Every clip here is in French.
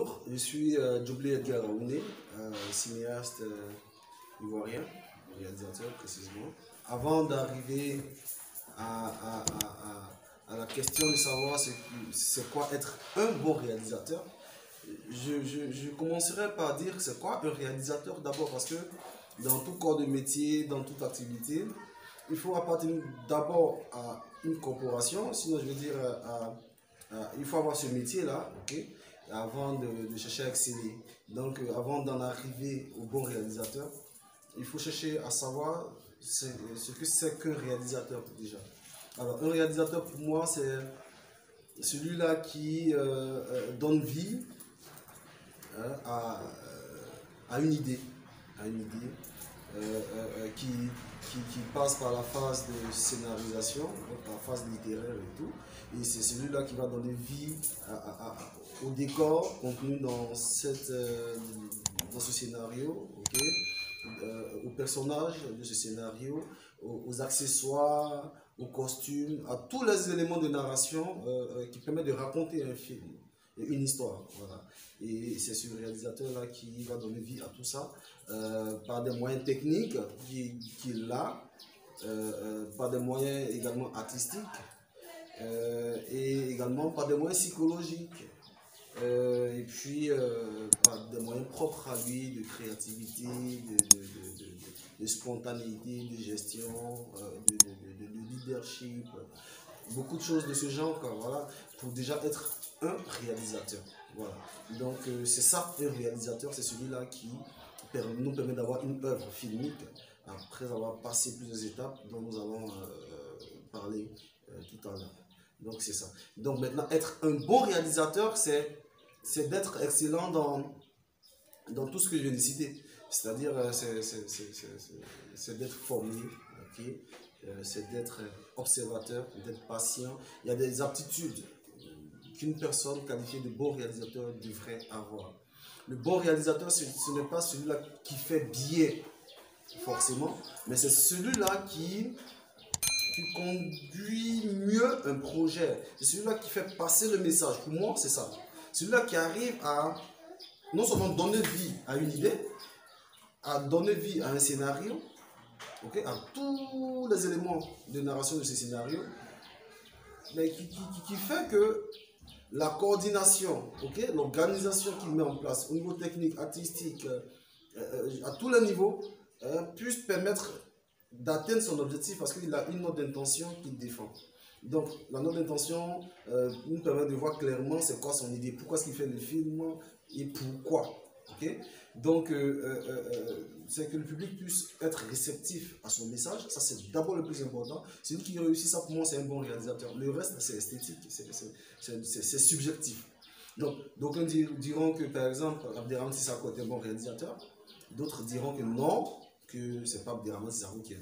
Bonjour, je suis Djoblé Edgar Aoune, cinéaste ivoirien, réalisateur précisément. Avant d'arriver à la question de savoir c'est quoi être un bon réalisateur, je commencerai par dire c'est quoi un réalisateur d'abord, parce que dans tout corps de métier, dans toute activité, il faut appartenir d'abord à une corporation, sinon je veux dire il faut avoir ce métier-là, ok, avant de chercher à exceller. Donc avant d'en arriver au bon réalisateur, il faut chercher à savoir ce que c'est qu'un réalisateur déjà. Alors un réalisateur pour moi c'est celui-là qui donne vie hein, à une idée, qui passe par la phase de scénarisation, donc la phase littéraire et tout. Et c'est celui-là qui va donner vie au décor contenu dans ce scénario, okay, aux personnages de ce scénario, aux accessoires, aux costumes, à tous les éléments de narration qui permettent de raconter un film, une histoire. Voilà. Et c'est ce réalisateur-là qui va donner vie à tout ça par des moyens techniques qu'il a, par des moyens également artistiques et également par des moyens psychologiques. Et puis par des moyens propres à lui de créativité, de spontanéité, de gestion, de leadership, beaucoup de choses de ce genre, quoi, voilà, pour déjà être un réalisateur. Voilà. Donc c'est ça, un réalisateur, c'est celui-là qui nous permet d'avoir une œuvre filmique après avoir passé plusieurs étapes dont nous allons parler tout à l'heure. Donc c'est ça. Donc maintenant, être un bon réalisateur, c'est d'être excellent dans tout ce que je viens de citer. C'est-à-dire, c'est d'être formé, okay? C'est d'être observateur, d'être patient. Il y a des aptitudes qu'une personne qualifiée de bon réalisateur devrait avoir. Le bon réalisateur, ce n'est pas celui-là qui fait bien, forcément, mais c'est celui-là qui conduit mieux un projet. C'est celui-là qui fait passer le message. Pour moi, c'est ça. Celui-là qui arrive à non seulement donner vie à une idée, à donner vie à un scénario, okay, à tous les éléments de narration de ce scénario, mais qui fait que la coordination, okay, l'organisation qu'il met en place au niveau technique, artistique, à tous les niveaux, puisse permettre d'atteindre son objectif parce qu'il a une note d'intention qu'il défend. Donc la note d'intention nous permet de voir clairement c'est quoi son idée, pourquoi est-ce qu'il fait le film et pourquoi. Okay? Donc c'est que le public puisse être réceptif à son message, ça c'est d'abord le plus important. Celui qui réussit ça pour moi c'est un bon réalisateur. Le reste c'est esthétique, c'est subjectif. Donc d'aucuns diront que par exemple Abderrahmane Sissako est un bon réalisateur, d'autres diront que non, que c'est pas Abderrahmane Sissako qui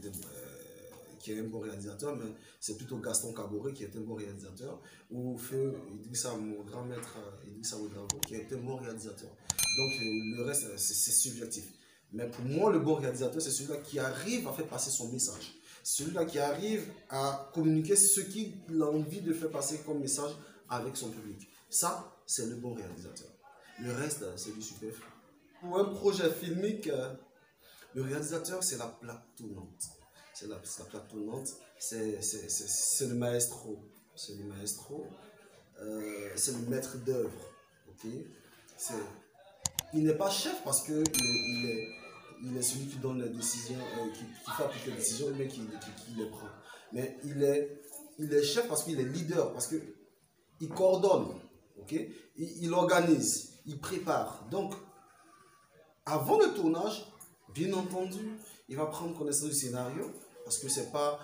est un bon réalisateur, mais c'est plutôt Gaston Kaboré qui est un bon réalisateur, ou Feu Idrissa, mon grand maître Idrissa Ouedraogo, qui est un bon réalisateur. Donc le reste, c'est subjectif. Mais pour moi, le bon réalisateur, c'est celui-là qui arrive à faire passer son message. Celui-là qui arrive à communiquer ce qu'il a envie de faire passer comme message avec son public. Ça, c'est le bon réalisateur. Le reste, c'est du superflu. Pour un projet filmique, le réalisateur, c'est la plaque tournante. C'est la plaque tournante, c'est le maestro. C'est le maestro, c'est le maître d'œuvre. Okay? Il n'est pas chef parce qu'il est celui qui donne les décisions, qui fait appliquer les décisions, mais qui les prend. Mais il est chef parce qu'il est leader, parce qu'il coordonne, okay? Il organise, il prépare. Donc, avant le tournage, bien entendu, il va prendre connaissance du scénario, parce que c'est pas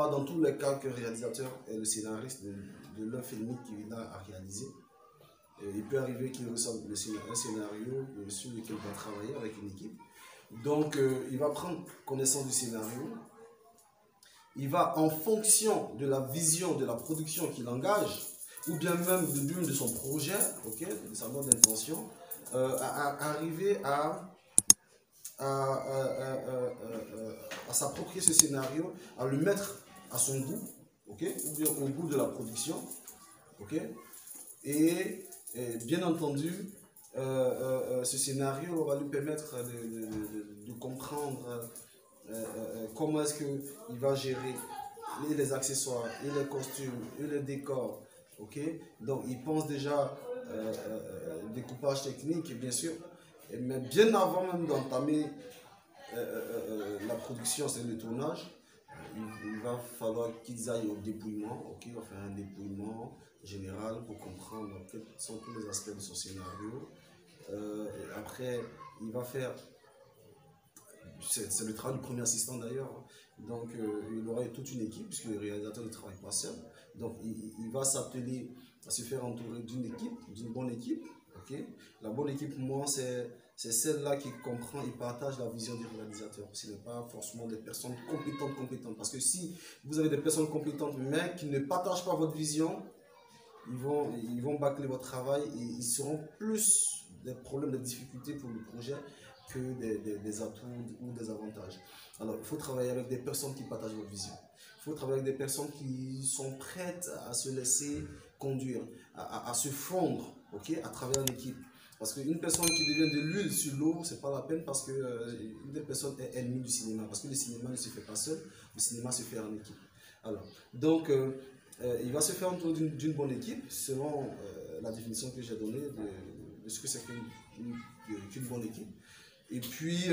dans tous les cas qu'un réalisateur est le scénariste de l'œuvre filmique qu'il a à réaliser. Il peut arriver qu'il reçoive un scénario sur lequel il va travailler avec une équipe. Donc, il va prendre connaissance du scénario. Il va, en fonction de la vision de la production qu'il engage, ou bien même de son projet, okay, de sa note d'intention, arriver à s'approprier ce scénario, à le mettre à son goût, okay, ou bien au goût de la production, okay, et bien entendu ce scénario va lui permettre de comprendre comment est-ce qu'il va gérer les accessoires, et les costumes, et les décors. Ok, donc il pense déjà découpage technique, bien sûr, mais bien avant même d'entamer la production, c'est le tournage, il va falloir qu'ils aillent au dépouillement. Ok, on va faire un dépouillement général pour comprendre quels sont tous les aspects de son scénario. Et après, il va faire, c'est le travail du premier assistant d'ailleurs, hein. Donc il aura toute une équipe, puisque le réalisateur ne travaille pas seul. Donc il va s'atteler à se faire entourer d'une équipe, d'une bonne équipe. Okay. La bonne équipe, pour moi, c'est celle-là qui comprend et partage la vision du réalisateur. Ce n'est pas forcément des personnes compétentes. Parce que si vous avez des personnes compétentes, mais qui ne partagent pas votre vision, ils vont bâcler votre travail et ils seront plus des problèmes, des difficultés pour le projet que des atouts ou des avantages. Alors, il faut travailler avec des personnes qui partagent votre vision. Il faut travailler avec des personnes qui sont prêtes à se laisser conduire, à se fondre, okay, à travers l'équipe. Parce qu'une personne qui devient de l'huile sur l'eau, c'est pas la peine, parce qu'une des personnes est ennemie du cinéma. Parce que le cinéma ne se fait pas seul, le cinéma se fait en équipe. Alors, donc, il va se faire autour d'une bonne équipe, selon la définition que j'ai donnée de ce que c'est qu'une bonne équipe. Et puis,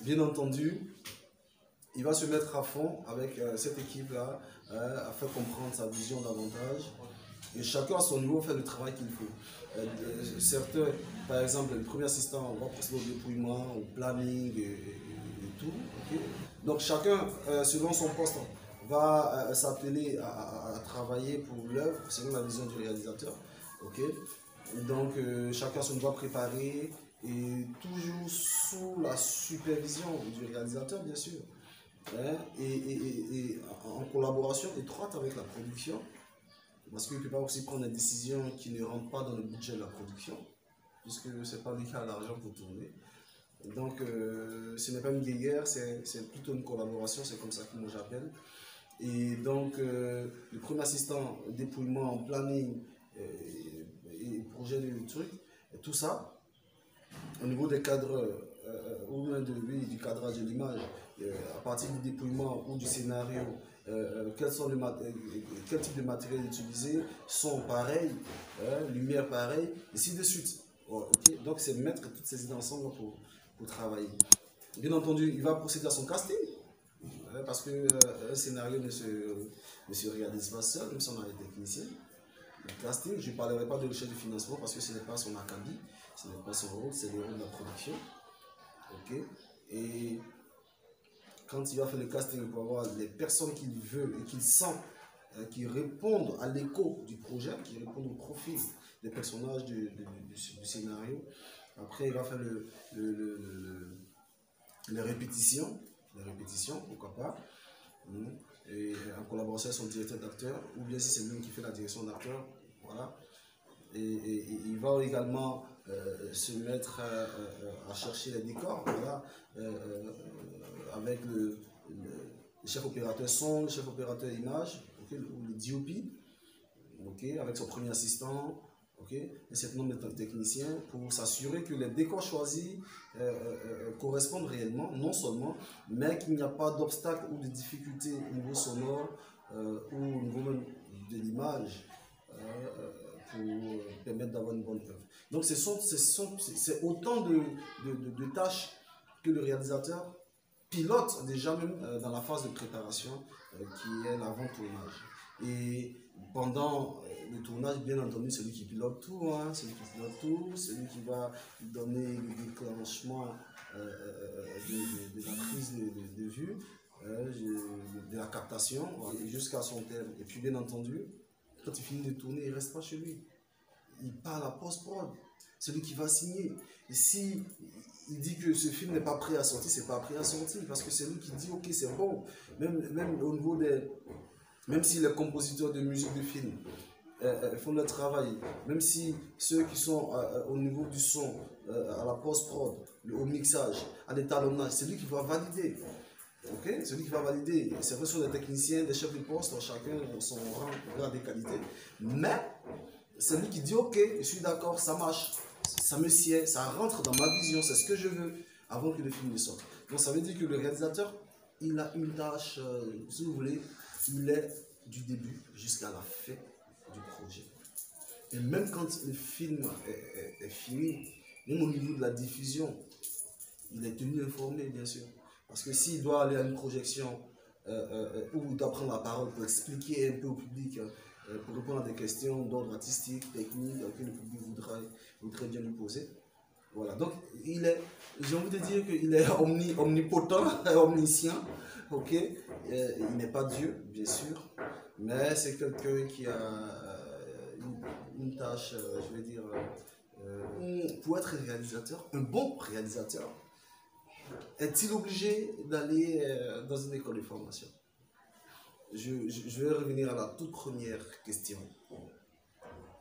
bien entendu, il va se mettre à fond avec cette équipe-là, à faire comprendre sa vision davantage. Et chacun à son niveau fait le travail qu'il faut. Certains, par exemple, le premier assistant, va procéder au dépouillement, au planning et tout. Okay. Donc chacun, selon son poste, va s'atteler à travailler pour l'œuvre, selon la vision du réalisateur. Okay. Donc chacun se va préparer, et toujours sous la supervision du réalisateur, bien sûr, hein, et en collaboration étroite avec la production, parce qu'il ne peut pas aussi prendre des décisions qui ne rentrent pas dans le budget de la production, puisque ce n'est pas lui qui a l'argent pour tourner. Donc ce n'est pas une guerre, c'est plutôt une collaboration, c'est comme ça que moi j'appelle. Et donc le premier assistant, dépouillement, planning et projet de truc, et tout ça, au niveau des cadres, ou même du cadrage de l'image, à partir du dépouillement ou du scénario, quel type de matériel utiliser, son pareil, lumière pareil, et ainsi de suite. Okay? Donc c'est mettre toutes ces idées ensemble pour travailler. Bien entendu, il va procéder à son casting, parce qu'un scénario ne se réalise pas seul, même si on a des techniciens. Le casting, je ne parlerai pas de recherche de financement parce que ce n'est pas son acabit, ce n'est pas son rôle, c'est le rôle de la production. Okay. Et quand il va faire le casting, il va avoir les personnes qu'il veut et qu'il sent, qui répondent à l'écho du projet, qui répondent au profil des personnages du scénario. Après, il va faire les répétitions, pourquoi pas. Et en collaboration avec son directeur d'acteur, ou bien si c'est lui qui fait la direction d'acteur, voilà. Et il va également se mettre à chercher les décors, voilà, avec le chef opérateur son, le chef opérateur image, okay, ou le DOP, okay, avec son premier assistant, okay, un certain nombre de techniciens pour s'assurer que les décors choisis correspondent réellement, non seulement, mais qu'il n'y a pas d'obstacle ou de difficulté au niveau sonore ou au niveau même de l'image pour permettre d'avoir une bonne œuvre. Donc c'est autant de tâches que le réalisateur pilote déjà même dans la phase de préparation qui est l'avant-tournage. Et pendant le tournage, bien entendu, celui qui pilote tout, hein, celui qui va donner le déclenchement de la prise de vue, de la captation jusqu'à son terme. Et puis bien entendu, quand il finit de tourner, il ne reste pas chez lui. Il part à la post-prod, celui qui va signer. Et si il dit que ce film n'est pas prêt à sortir, c'est pas prêt à sortir, parce que c'est lui qui dit ok, c'est bon. Même au niveau des... Même si les compositeurs de musique de film font leur travail, même si ceux qui sont au niveau du son, à la post-prod, au mixage, à l'étalonnage, c'est lui qui va valider. Okay? Celui qui va valider, c'est vrai, ce sont des techniciens, des chefs de poste, chacun son rang, grade et qualité. Mais c'est lui qui dit ok, je suis d'accord, ça marche. ça me sied, ça rentre dans ma vision, c'est ce que je veux avant que le film ne sorte. Donc ça veut dire que le réalisateur, il a une tâche, si vous voulez, il est du début jusqu'à la fin du projet. Et même quand le film est fini, même au niveau de la diffusion, il est tenu informé, bien sûr. Parce que s'il doit aller à une projection où il doit prendre la parole pour expliquer un peu au public, pour répondre à des questions d'ordre artistique, technique, que le public voudrait bien lui poser. Voilà, donc j'ai envie de dire qu'il est omnipotent, omniscient, ok. Il n'est pas Dieu, bien sûr, mais c'est quelqu'un qui a une tâche, je vais dire, pour être réalisateur, un bon réalisateur, est-il obligé d'aller dans une école de formation? Je vais revenir à la toute première question.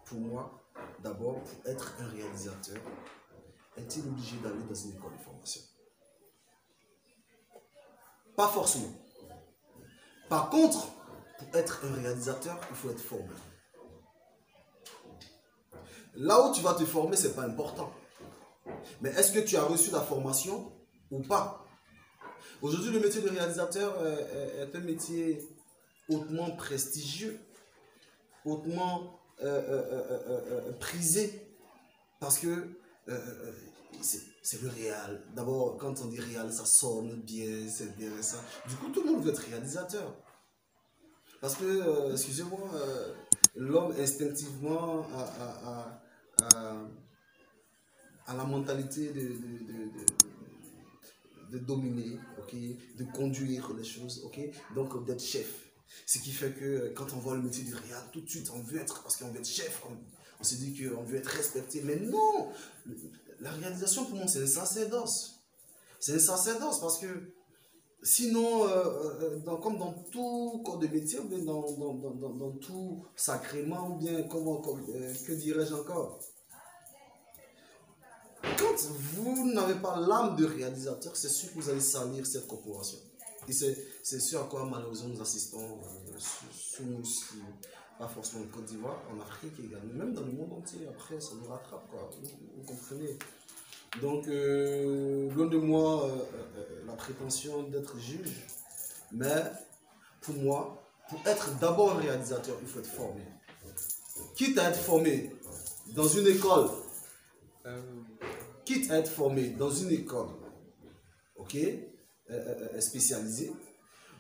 Pour moi, d'abord, pour être un réalisateur, est-il obligé d'aller dans une école de formation? Pas forcément. Par contre, pour être un réalisateur, il faut être formé. Là où tu vas te former, ce n'est pas important. Mais est-ce que tu as reçu la formation ou pas? Aujourd'hui, le métier de réalisateur est un métier hautement prestigieux, hautement prisé, parce que c'est le réal. D'abord, quand on dit réal, ça sonne bien, c'est bien ça. Du coup, tout le monde veut être réalisateur. Parce que, excusez-moi, l'homme instinctivement a la mentalité de dominer, okay, de conduire les choses, okay, donc d'être chef. Ce qui fait que quand on voit le métier du réal, tout de suite on veut être, parce qu'on veut être chef, on se dit qu'on veut être respecté. Mais non, la réalisation pour moi c'est un sacerdoce. C'est un sacerdoce parce que sinon, comme dans tout corps de métier, ou bien dans tout sacrement, ou bien que dirais-je encore? Quand vous n'avez pas l'âme de réalisateur, c'est sûr que vous allez salir cette corporation. Et c'est ce à quoi malheureusement nous assistons sur nous aussi, pas forcément en Côte d'Ivoire, en Afrique également, même dans le monde entier. Après, ça nous rattrape, quoi. Vous comprenez? Donc, loin de moi la prétention d'être juge, mais pour moi, pour être d'abord un réalisateur, il faut être formé. Quitte à être formé dans une école, quitte à être formé dans une école, ok, spécialisée,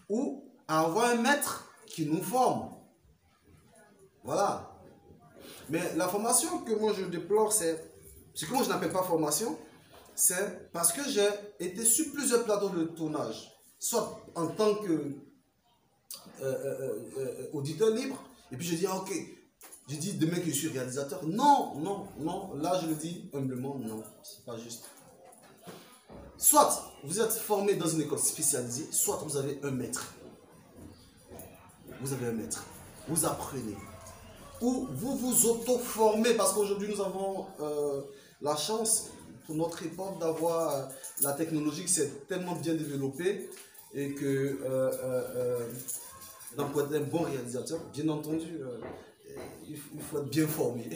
ou à avoir un maître qui nous forme. Voilà. Mais la formation que moi je déplore, c'est ce que moi je n'appelle pas formation, c'est parce que j'ai été sur plusieurs plateaux de tournage, soit en tant que auditeur libre, et puis je dis, ah, ok, je dis demain que je suis réalisateur. Non, non, non, là je le dis humblement, non, c'est pas juste. Soit vous êtes formé dans une école spécialisée, soit vous avez un maître. Vous avez un maître. Vous apprenez. Ou vous vous auto-formez, parce qu'aujourd'hui nous avons la chance, pour notre époque, d'avoir la technologie qui s'est tellement bien développée et que pour être un bon réalisateur, bien entendu, il faut être bien formé.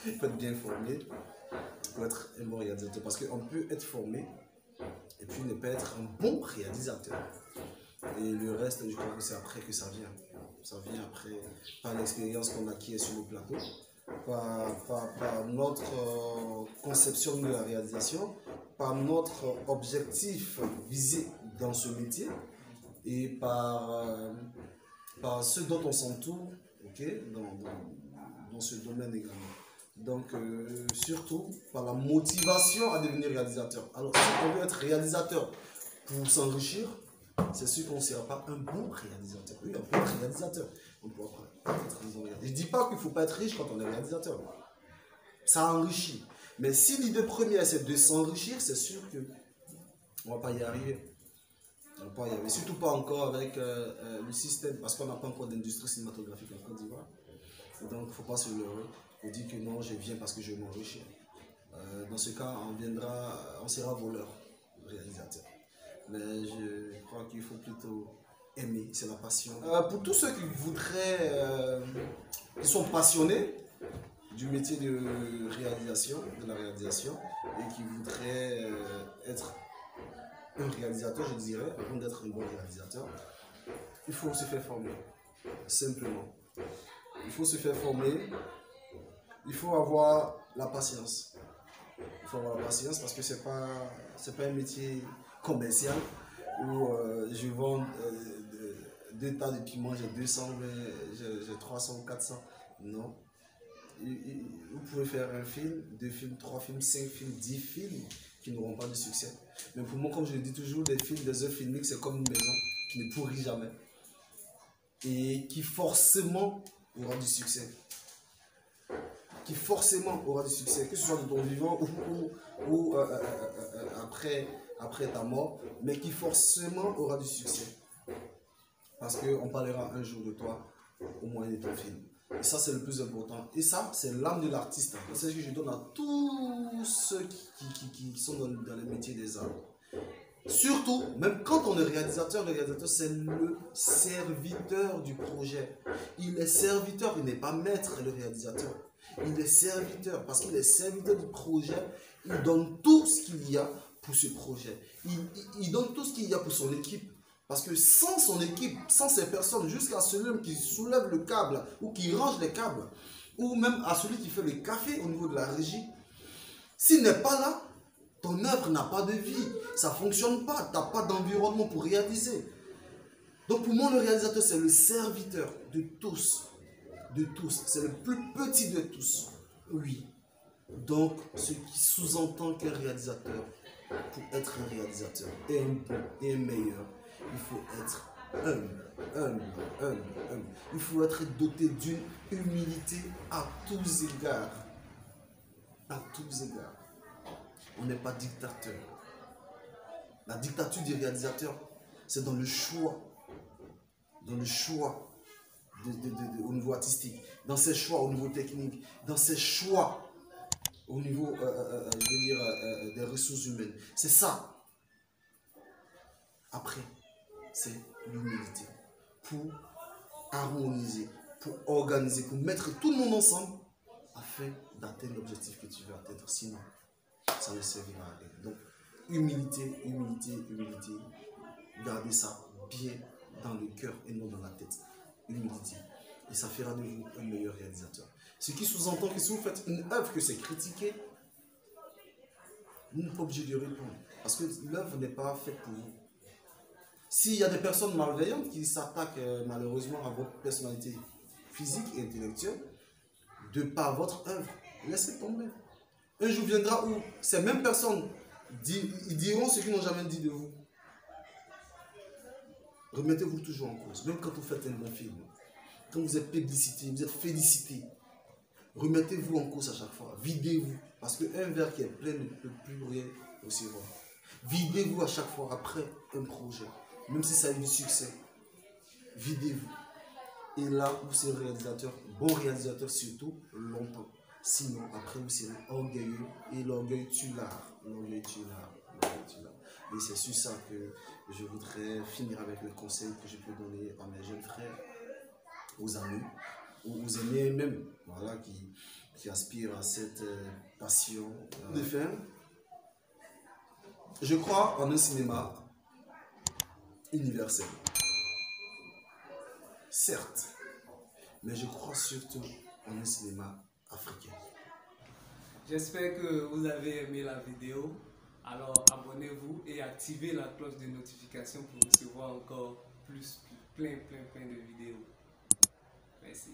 Il faut être bien formé pour être un bon réalisateur, parce qu'on peut être formé et puis ne pas être un bon réalisateur. Et le reste, je crois que c'est après que ça vient. Ça vient après par l'expérience qu'on acquiert sur le plateau, par notre conception de la réalisation, par notre objectif visé dans ce métier et par ceux dont on s'entoure, okay, dans ce domaine également. Donc, surtout par la motivation à devenir réalisateur. Alors, si on veut être réalisateur pour s'enrichir, c'est sûr qu'on ne sera pas un bon réalisateur. Oui, un bon réalisateur. On ne pourra pas être un bon réalisateur. Je ne dis pas qu'il ne faut pas être riche quand on est réalisateur. Ça enrichit. Mais si l'idée première c'est de s'enrichir, c'est sûr qu'on ne va pas y arriver. On ne va pas y arriver. Surtout pas encore avec le système, parce qu'on n'a pas encore d'industrie cinématographique en Côte d'Ivoire. Donc il ne faut pas se leurrer. On dit que non, je viens parce que je veux m'enrichir. Dans ce cas, on sera voleur, réalisateur. Mais je crois qu'il faut plutôt aimer, c'est la passion. Pour tous ceux qui voudraient, qui sont passionnés du métier de réalisation, de la réalisation, et qui voudrait être un réalisateur, je dirais, avant d'être un bon réalisateur, il faut se faire former, simplement. Il faut se faire former, il faut avoir la patience. Il faut avoir la patience parce que c'est pas un métier commercial où je vends deux tas de piments, j'ai 200, j'ai 300, 400. Non. Vous pouvez faire un film, 2 films, 3 films, 5 films, 10 films qui n'auront pas de succès. Mais pour moi, comme je le dis toujours, les films, des œuvres filmiques, c'est comme une maison qui ne pourrit jamais et qui forcément aura du succès. Qui forcément aura du succès, que ce soit de ton vivant ou après ta mort, mais qui forcément aura du succès. Parce qu'on parlera un jour de toi au moyen de ton film. Et ça, c'est le plus important. Et ça, c'est l'âme de l'artiste. C'est ce que je donne à tous ceux qui sont dans les métiers des arts. Surtout, même quand on est réalisateur, le réalisateur, c'est le serviteur du projet. Il est serviteur, il n'est pas maître, le réalisateur. Il est serviteur, parce qu'il est serviteur du projet. Il donne tout ce qu'il y a pour ce projet. Il donne tout ce qu'il y a pour son équipe. Parce que sans son équipe, sans ces personnes, jusqu'à celui qui soulève le câble ou qui range les câbles, ou même à celui qui fait le café au niveau de la régie, s'il n'est pas là, ton œuvre n'a pas de vie, ça ne fonctionne pas, tu n'as pas d'environnement pour réaliser. Donc pour moi, le réalisateur, c'est le serviteur de tous. De tous. C'est le plus petit de tous. Oui. Donc, ce qui sous-entend qu'un réalisateur, pour être un réalisateur et un bon et un meilleur, il faut être humble. Il faut être doté d'une humilité à tous égards. À tous égards. On n'est pas dictateur. La dictature du réalisateur, c'est dans le choix. Dans le choix au niveau artistique, dans ses choix au niveau technique, dans ses choix au niveau, des ressources humaines. C'est ça. Après, c'est l'humilité. Pour harmoniser, pour organiser, pour mettre tout le monde ensemble afin d'atteindre l'objectif que tu veux atteindre. Sinon, ça ne servira à rien. Donc, humilité. Gardez ça bien dans le cœur et non dans la tête. Humilité. Et ça fera de vous un meilleur réalisateur. Ce qui sous-entend que si vous faites une œuvre que c'est critiqué, vous n'êtes pas obligé de répondre. Parce que l'œuvre n'est pas faite pour vous. S'il y a des personnes malveillantes qui s'attaquent malheureusement à votre personnalité physique et intellectuelle, de par votre œuvre, laissez tomber. Un jour viendra où ces mêmes personnes ils diront ce qu'ils n'ont jamais dit de vous. Remettez-vous toujours en cause, même quand vous faites un bon film. Quand vous êtes publicité, vous êtes félicité. Remettez-vous en cause à chaque fois. Videz-vous. Parce qu'un verre qui est plein ne peut plus rien recevoir. Videz-vous à chaque fois après un projet. Même si ça a eu du succès. Videz-vous. Et là, vous serez réalisateur, bon réalisateur surtout, longtemps. Sinon, après, vous serez orgueilleux. Et l'orgueil tue l'art. L'orgueil tue l'art. Et c'est sur ça que je voudrais finir avec le conseil que je peux donner à mes jeunes frères, aux amis, ou aux aînés même, voilà, qui aspirent à cette passion de faire. Je crois en un cinéma universel. Certes, mais je crois surtout en un cinéma africain. J'espère que vous avez aimé la vidéo. Alors abonnez-vous et activez la cloche de notification pour recevoir encore plein de vidéos. Merci.